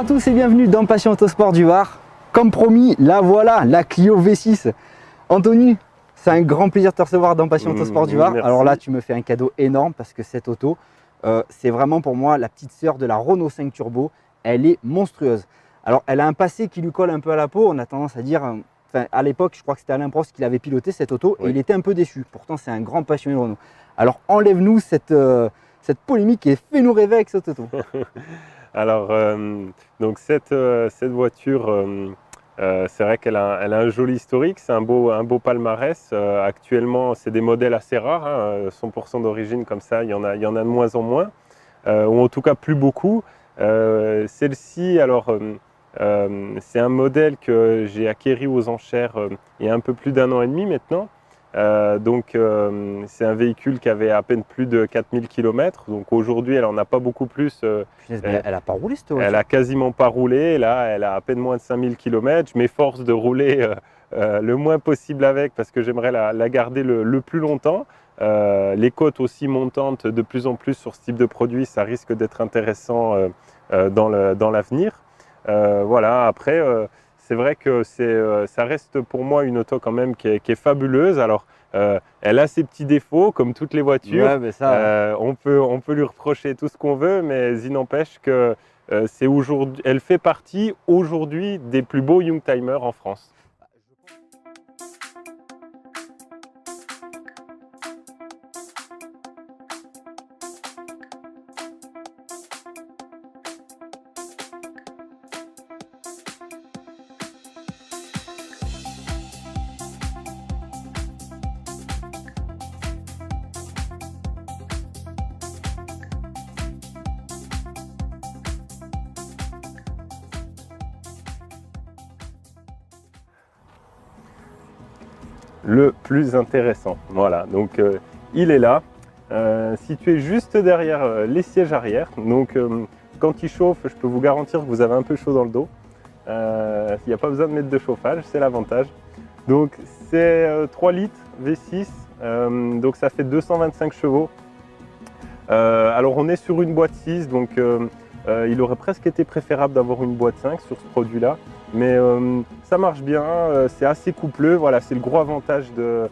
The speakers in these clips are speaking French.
Bonjour à tous et bienvenue dans Passion Autosport du Var. Comme promis, la voilà, la Clio V6. Anthony, c'est un grand plaisir de te recevoir dans Passion Autosport du Var. Merci. Alors là, tu me fais un cadeau énorme parce que cette auto, c'est vraiment pour moi la petite sœur de la Renault 5 Turbo. Elle est monstrueuse. Alors, elle a un passé qui lui colle un peu à la peau. On a tendance à dire, à l'époque, je crois que c'était Alain Prost qui l'avait piloté cette auto et il était un peu déçu. Pourtant, c'est un grand passionné de Renault. Alors, enlève-nous cette polémique et fais-nous rêver avec cette auto. Alors, donc cette voiture, c'est vrai qu'elle a un joli historique, c'est un beau palmarès. Actuellement, c'est des modèles assez rares, hein, 100% d'origine comme ça, il y en a de moins en moins, ou en tout cas plus beaucoup. Celle-ci, alors, c'est un modèle que j'ai acquéri aux enchères il y a un peu plus d'1 an et demi maintenant. C'est un véhicule qui avait à peine plus de 4000 km. Donc aujourd'hui, elle n'en a pas beaucoup plus. Elle n'a pas roulé cette voiture. Elle n'a quasiment pas roulé. Là, elle a à peine moins de 5000 km. Je m'efforce de rouler le moins possible avec parce que j'aimerais la garder le plus longtemps. Les cotes aussi montantes de plus en plus sur ce type de produit, ça risque d'être intéressant dans l'avenir. Voilà, après, c'est vrai que ça reste pour moi une auto quand même qui est fabuleuse. Alors, elle a ses petits défauts, comme toutes les voitures. Ouais, mais ça, on peut lui reprocher tout ce qu'on veut, mais il n'empêche que elle fait partie aujourd'hui des plus beaux Youngtimers en France. Le plus intéressant, voilà, donc il est là, situé juste derrière les sièges arrière. Donc quand il chauffe, je peux vous garantir que vous avez un peu chaud dans le dos. Il n'y a pas besoin de mettre de chauffage, c'est l'avantage. Donc c'est 3 litres V6, donc ça fait 225 chevaux. Alors on est sur une boîte 6, donc il aurait presque été préférable d'avoir une boîte 5 sur ce produit-là. Mais ça marche bien, c'est assez coupleux. Voilà, c'est le gros avantage de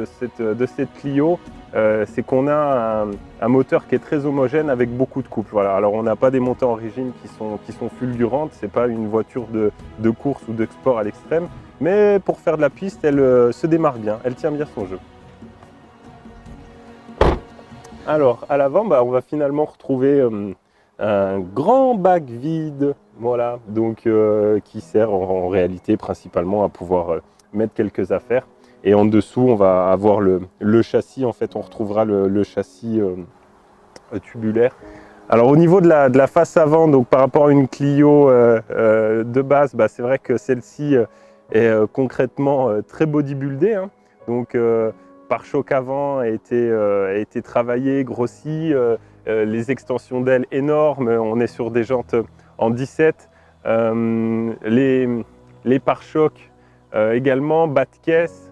cette Clio, c'est qu'on a un moteur qui est très homogène avec beaucoup de couple. Voilà. Alors on n'a pas des montées en origine qui sont fulgurantes, c'est pas une voiture de course ou de sport à l'extrême, mais pour faire de la piste, elle se démarre bien, elle tient bien son jeu. Alors à l'avant, on va finalement retrouver un grand bac vide, voilà, donc qui sert en réalité principalement à pouvoir mettre quelques affaires. Et en dessous, on va avoir le châssis. En fait, on retrouvera le châssis tubulaire. Alors au niveau de la face avant, donc par rapport à une Clio de base, c'est vrai que celle-ci est concrètement très bodybuildée, hein. Donc pare-choc avant a été travaillé, grossi. Les extensions d'ailes énormes, on est sur des jantes en 17, les pare-chocs également, bas de caisse,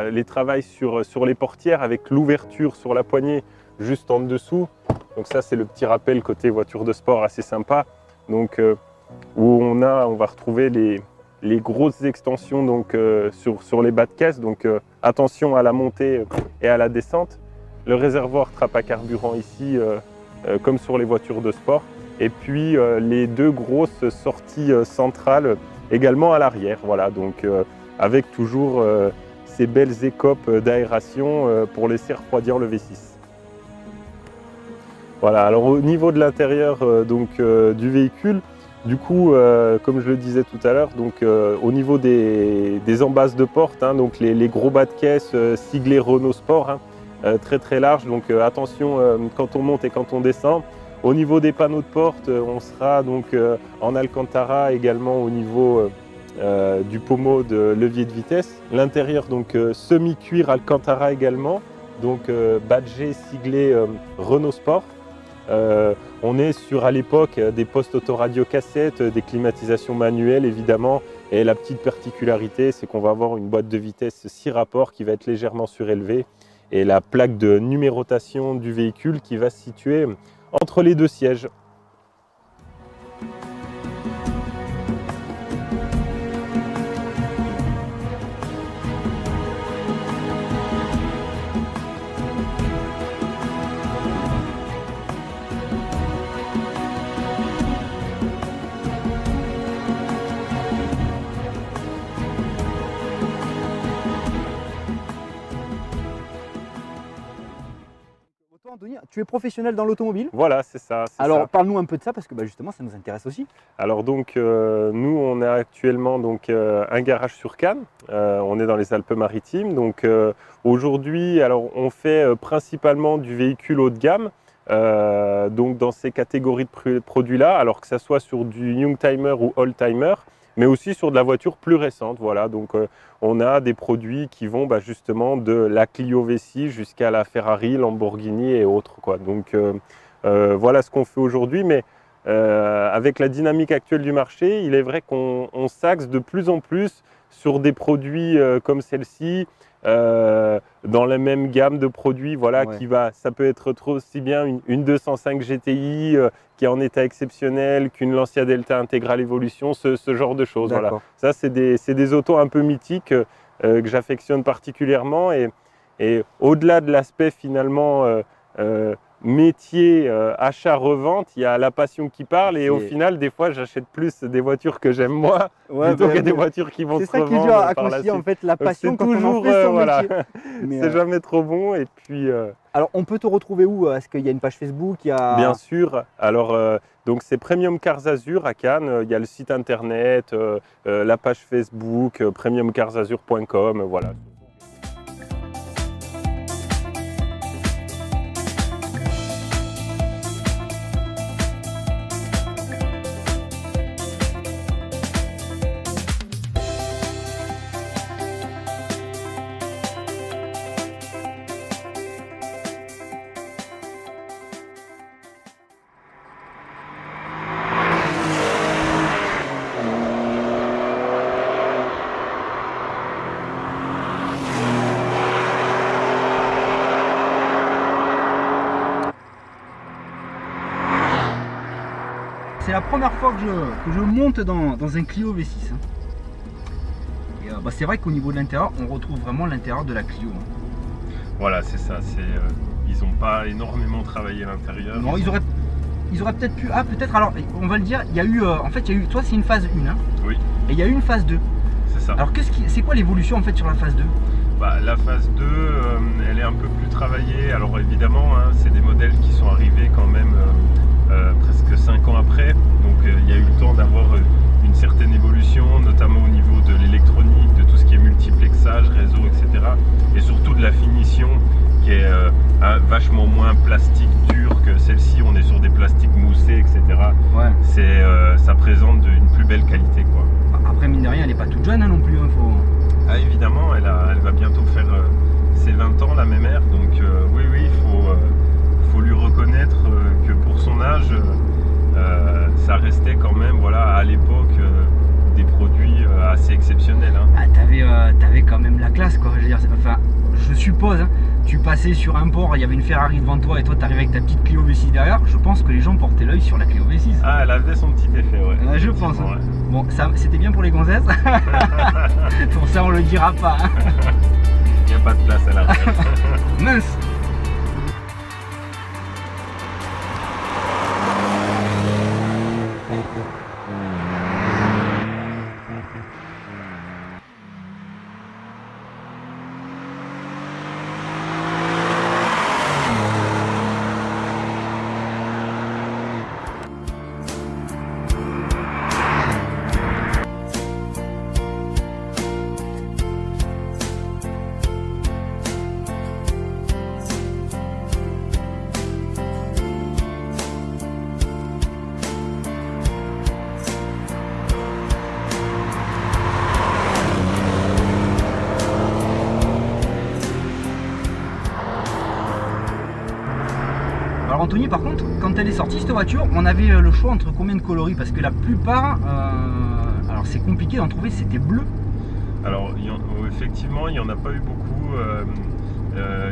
les travails sur les portières avec l'ouverture sur la poignée juste en dessous. Donc ça c'est le petit rappel côté voiture de sport assez sympa, donc où on va retrouver les grosses extensions donc, sur les bas de caisse, donc attention à la montée et à la descente. Le réservoir trappe à carburant ici, comme sur les voitures de sport. Et puis les deux grosses sorties centrales également à l'arrière. Voilà, donc avec toujours ces belles écopes d'aération pour laisser refroidir le V6. Voilà, alors au niveau de l'intérieur du véhicule, du coup, comme je le disais tout à l'heure, donc au niveau des embasses de porte, hein, donc les gros bas de caisse siglés Renault Sport, hein, très très large, donc attention quand on monte et quand on descend. Au niveau des panneaux de porte, on sera donc en Alcantara également au niveau du pommeau de levier de vitesse. L'intérieur donc semi-cuir Alcantara également, donc badgé siglé Renault Sport. On est sur à l'époque des postes autoradio cassettes, des climatisations manuelles évidemment, et la petite particularité c'est qu'on va avoir une boîte de vitesse 6 rapports qui va être légèrement surélevée et la plaque de numérotation du véhicule qui va se situer entre les deux sièges. tu es professionnel dans l'automobile. Voilà, c'est ça. Alors, parle-nous un peu de ça parce que justement, ça nous intéresse aussi. Alors donc, nous, on a actuellement donc, un garage sur Cannes. On est dans les Alpes-Maritimes. Donc aujourd'hui, alors on fait principalement du véhicule haut de gamme. Donc dans ces catégories de produits-là, alors que ça soit sur du Youngtimer ou Oldtimer, mais aussi sur de la voiture plus récente. Voilà, donc on a des produits qui vont justement de la Clio V6 jusqu'à la Ferrari, Lamborghini et autres, quoi. Donc voilà ce qu'on fait aujourd'hui, mais avec la dynamique actuelle du marché, il est vrai qu'on s'axe de plus en plus sur des produits comme celle-ci, dans la même gamme de produits, voilà, ouais. Ça peut être aussi bien une 205 GTI qui est en état exceptionnel qu'une Lancia Delta Intégrale Evolution, ce genre de choses. Voilà. Ça, c'est des autos un peu mythiques que j'affectionne particulièrement et au-delà de l'aspect finalement métier, achat, revente, il y a la passion qui parle et au final, des fois, j'achète plus des voitures que j'aime moi plutôt que des voitures qui vont se revendre. C'est ça qui est dur à concilier en fait, la passion quand on en fait son métier. C'est jamais trop bon et puis… Alors, on peut te retrouver où? Est-ce qu'il y a une page Facebook? Bien sûr. Alors, donc c'est Premium Cars Azur à Cannes. Il y a le site internet, la page Facebook, premiumcarsazur.com, voilà. C'est la première fois que je monte dans un Clio V6. Hein. Et c'est vrai qu'au niveau de l'intérieur, on retrouve vraiment l'intérieur de la Clio. Hein. Voilà, c'est ça. Ils n'ont pas énormément travaillé l'intérieur. Non, ils auraient peut-être pu. Ah, peut-être. Alors, on va le dire. Il y a eu. En fait, il y a eu. Toi, c'est une phase 1. Hein, oui. Et il y a eu une phase 2. C'est ça. Alors, c'est quoi l'évolution en fait sur la phase 2? La phase 2, elle est un peu plus travaillée. Alors, évidemment, hein, c'est des modèles qui sont arrivés quand même. Presque 5 ans après, donc il y a eu le temps d'avoir une certaine évolution, notamment au niveau de l'électronique, de tout ce qui est multiplexage, réseau, etc. Et surtout de la finition qui est vachement moins plastique dur que celle-ci. On est sur des plastiques moussés, etc. Ouais. Ça présente une plus belle qualité, quoi. Après, mine de rien, elle n'est pas toute jeune hein, non plus. Hein, Ah, évidemment, elle va bientôt faire ses 20 ans, la même ère, donc oui, il faut lui reconnaître que pour son âge, ça restait quand même, à l'époque, des produits assez exceptionnels. Hein. Ah, t'avais quand même la classe, quoi. Je veux dire, je suppose, hein, tu passais sur un port, il y avait une Ferrari devant toi et toi t'arrivais avec ta petite Clio V6 derrière. Je pense que les gens portaient l'œil sur la Clio V6. Ah, elle avait son petit effet, ouais. Je pense. Hein. Ouais. Bon, c'était bien pour les gonzesses. Pour ça, on le dira pas. Hein. Il n'y a pas de place à la retraite. Mince. Alors Anthony, par contre, quand elle est sortie cette voiture, on avait le choix entre combien de coloris? Parce que la plupart, alors c'est compliqué d'en trouver, c'était bleu. Alors effectivement, il n'y en a pas eu beaucoup.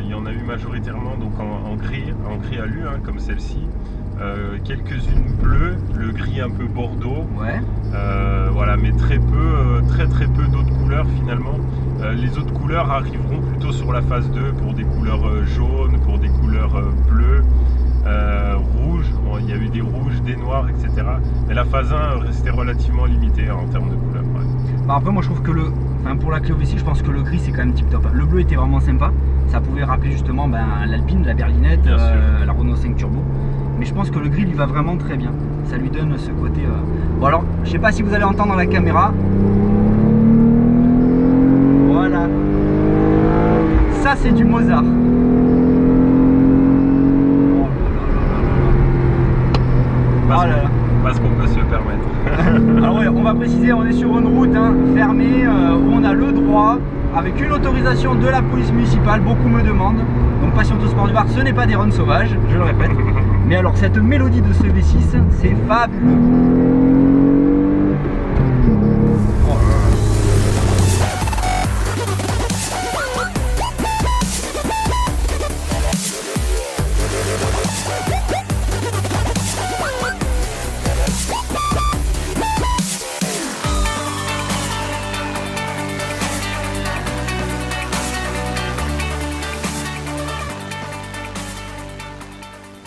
Il y en a eu majoritairement donc en gris alu, hein, comme celle-ci. Quelques-unes bleues, le gris un peu bordeaux. Ouais. Voilà, mais très peu d'autres couleurs finalement. Les autres couleurs arriveront plutôt sur la phase 2 pour des couleurs jaunes, pour des couleurs bleues. rouges. Bon, il y a eu des rouges, des noirs, etc. Mais la phase 1 restait relativement limitée en termes de couleurs. Ouais. Bah après, moi je trouve que pour la Clio V6, je pense que le gris c'est quand même tip top. Le bleu était vraiment sympa. Ça pouvait rappeler justement l'Alpine, la berlinette, la Renault 5 Turbo. Mais je pense que le gris lui va vraiment très bien. Ça lui donne ce côté. Bon alors, je sais pas si vous allez entendre la caméra. Voilà. Ça c'est du Mozart. Parce qu'on peut se le permettre. Alors ouais, on va préciser, on est sur une route fermée où on a le droit, avec une autorisation de la police municipale, beaucoup me demandent. Donc Passion Autosport du Var, ce n'est pas des runs sauvages, je le répète. Mais alors cette mélodie de ce V6, c'est fabuleux.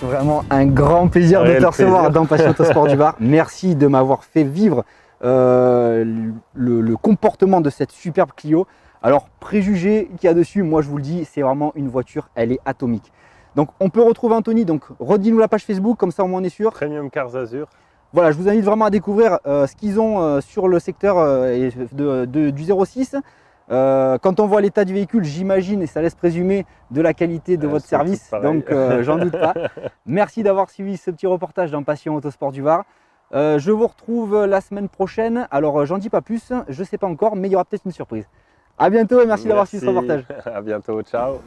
Vraiment un grand plaisir de te recevoir dans Passion Autosport du Var. Merci de m'avoir fait vivre le comportement de cette superbe Clio. Alors, préjugés qu'il y a dessus, moi je vous le dis, c'est vraiment une voiture, elle est atomique. Donc on peut retrouver Anthony, donc redis-nous la page Facebook, comme ça au moins on est sûr. Premium Cars Azur. Voilà, je vous invite vraiment à découvrir ce qu'ils ont sur le secteur du 06. Quand on voit l'état du véhicule, j'imagine, et ça laisse présumer de la qualité de votre service, donc j'en doute pas. Merci d'avoir suivi ce petit reportage dans Passion Autosport du Var. Je vous retrouve la semaine prochaine, alors j'en dis pas plus, je sais pas encore, mais il y aura peut-être une surprise. A bientôt et merci d'avoir suivi ce reportage. À bientôt, ciao.